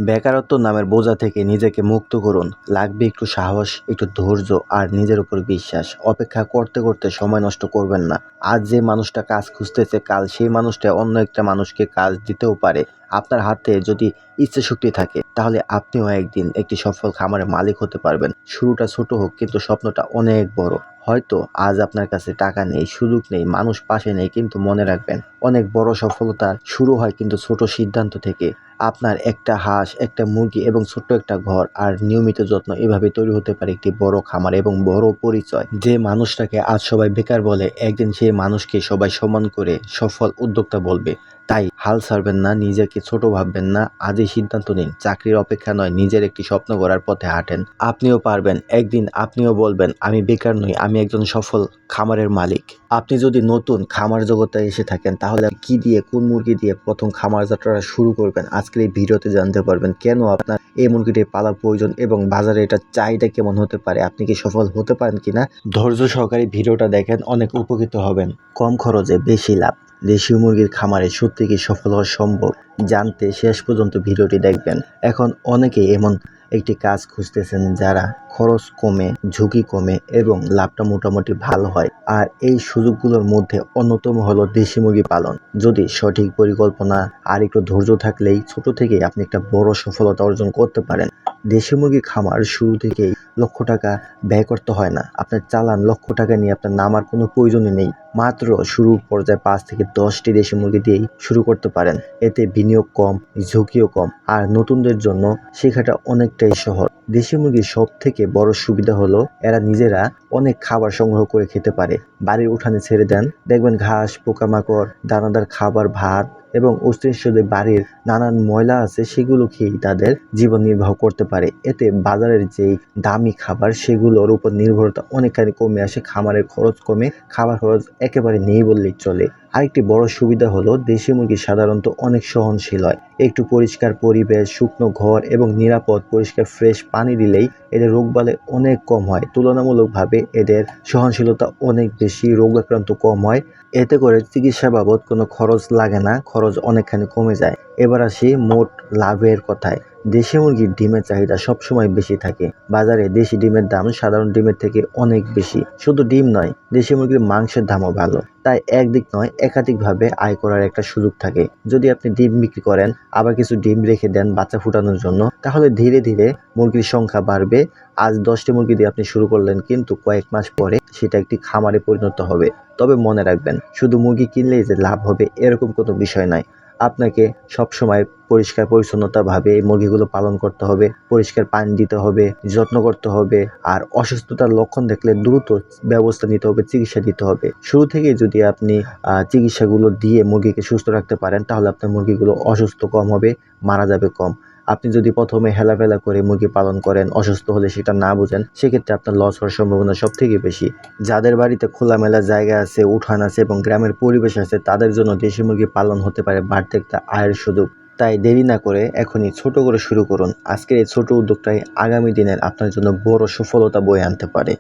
বেকারত্ব নামের বোঝা থেকে নিজেকে মুক্ত করুন। লাগবে একটু সাহস, একটু ধৈর্য আর নিজের উপর বিশ্বাস। অপেক্ষা করতে করতে সময় নষ্ট করবেন না। আজ যে মানুষটা কাজ খুঁজতেছে, কাল সেই মানুষটা অন্য একটা মানুষকে কাজ দিতেও পারে। আপনার হাতে যদি ইচ্ছাশক্তি থাকে তাহলে আপনিও একদিন একটি সফল খামারের মালিক হতে পারবেন। শুরুটা ছোট হোক, কিন্তু স্বপ্নটা অনেক বড়। হয়তো আজ আপনার কাছে টাকা নেই, সুযোগ নেই, মানুষ পাশে নেই, কিন্তু মনে রাখবেন, অনেক বড় সফলতা শুরু হয় কিন্তু ছোট সিদ্ধান্ত থেকে। আপনার একটা হাঁস, একটা মুরগি এবং ছোট্ট একটা ঘর আর নিয়মিত যত্ন, এভাবে তৈরি হতে পারে একটি বড় খামার এবং বড় পরিচয়। যে মানুষটাকে আজ সবাই বেকার বলে, একদিন সেই মানুষকে সবাই সম্মান করে সফল উদ্যোক্তা বলবে। তাই হাল ছাড়বেন না, নিজেকে ছোট ভাববেন না। আজই সিদ্ধান্ত নিন, চাকরির অপেক্ষা নয়, নিজের একটি স্বপ্ন গড়ার পথে হাঁটেন। আপনিও পারবেন, একদিন আপনিও বলবেন, আমি বেকার নই, আমি একজন সফল খামারের মালিক। আপনি যদি নতুন খামার জগতে এসে থাকেন, তাহলে কি দিয়ে, কোন মুরগি দিয়ে প্রথম খামার যাত্রা শুরু করবেন, আজকের এই ভিডিওতে জানতে পারবেন। কেন আপনার এই মুরগিটি পালা প্রয়োজন এবং বাজারে এটা চাহিদা কেমন হতে পারে, আপনি কি সফল হতে পারেন কিনা। ধৈর্য সহকারে ভিডিওটা দেখেন, অনেক উপকৃত হবেন। কম খরচে বেশি লাভ, দেশীয় মুরগির খামারে সত্যি কি সফল হওয়া সম্ভব, জানতে শেষ পর্যন্ত ভিডিওটি দেখবেন। এখন অনেকেই এমন একটি কাজ খুঁজতেছেন যারা খরচ কমে, ঝুঁকি কমে এবং লাভটা মোটামুটি ভালো হয়। আর এই সুযোগগুলোর মধ্যে অন্যতম হলো দেশি মুরগি পালন। যদি সঠিক পরিকল্পনা আর একটু ধৈর্য থাকলেই ছোট থেকেই আপনি একটা বড় সফলতা অর্জন করতে পারেন। দেশি মুরগি খামার শুরু থেকেই লক্ষ টাকা ব্যয় করতে হয় না। আপনার চালান লক্ষ টাকা নিয়ে আপনার নামার কোনো প্রয়োজনই নেই। মাত্র শুরুর পর্যায়ে 5 থেকে 10টি দেশি মুরগি দিয়েই শুরু করতে পারেন। এতে বিনিয়োগ কম, ঝুঁকিও কম, আর নতুনদের জন্য শেখাটা অনেকটাই সহজ। দেশি মুরগির সব থেকে বড় সুবিধা হলো এরা নিজেরা অনেক খাবার সংগ্রহ করে খেতে পারে। বাড়ির উঠানে ছেড়ে দেন, দেখবেন ঘাস, পোকামাকড়, দানাদার খাবার, ভাত এবং অস্তিত্বশীল বাড়ির নানান ময়লা আছে, সেগুলো খেয়েই তাদের জীবন নির্বাহ করতে পারে। এতে বাজারের যেই দামি খাবার, সেগুলোর উপর নির্ভরতা অনেকখানি কমে আসে, খামারের খরচ কমে, খাবার খরচ একেবারে নেই বললেই চলে। আরেকটি বড় সুবিধা হলো দেশি মুরগি সাধারণত অনেক সহনশীল হয়। একটু পরিষ্কার পরিবেশ, শুকনো ঘর এবং নিরাপদ পরিষ্কার ফ্রেশ পানি দিলেই এদের রোগবালাই অনেক কম হয়। তুলনামূলকভাবে এদের সহনশীলতা অনেক বেশি, রোগ আক্রান্ত কম হয়। এতে করে চিকিৎসা বাবদ কোনো খরচ লাগে না, খরচ অনেকখানি কমে যায়। এবার আসি মোট লাভের কথায়। দেশি মুরগির ডিমের চাহিদা সবসময় বেশি থাকে। বাজারে দেশি ডিমের দাম সাধারণ ডিমের থেকে অনেক বেশি। শুধু ডিম নয়, দেশি মুরগির মাংসের দামও ভালো। তাই একদিক নয়, একাধিকভাবে আয় করার একটা সুযোগ থাকে। যদি আপনি ডিম বিক্রি করেন, আবার কিছু ডিম রেখে দেন বাচ্চা ফুটানোর জন্য, তাহলে ধীরে ধীরে মুরগির সংখ্যা বাড়বে। আজ 10টি মুরগি দিয়ে আপনি শুরু করলেন, কিন্তু কয়েক মাস পরে সেটা একটি খামারে পরিণত হবে। তবে মনে রাখবেন, শুধু মুরগি কিনলেই যে লাভ হবে এরকম কোনো বিষয় নয়। আপনাকে সবসময় পরিষ্কার পরিচ্ছন্নতাভাবে এই মুরগিগুলো পালন করতে হবে, পরিষ্কার পানি দিতে হবে, যত্ন করতে হবে। আর অসুস্থতার লক্ষণ দেখলে দ্রুত ব্যবস্থা নিতে হবে, চিকিৎসা দিতে হবে। শুরু থেকেই যদি আপনি চিকিৎসাগুলো দিয়ে মুরগিকে সুস্থ রাখতে পারেন, তাহলে আপনার মুরগিগুলো অসুস্থ কম হবে, মারা যাবে কম। আপনি যদি প্রথমে হেলাফেলা করে মুরগি পালন করেন, অসুস্থ হলে সেটা না বুঝেন, সেক্ষেত্রে আপনার লস হওয়ার সম্ভাবনা সব থেকে বেশি। যাদের বাড়িতে খোলামেলা জায়গা আছে, উঠান আছে এবং গ্রামের পরিবেশ আছে, তাদের জন্য দেশি মুরগি পালন হতে পারে বাড়তি একটা আয়ের সুযোগ। তাই দেরি না করে এখনই ছোট করে শুরু করুন। আজকের এই ছোট উদ্যোগটাই আগামী দিনের আপনার জন্য বড় সফলতা বয়ে আনতে পারে।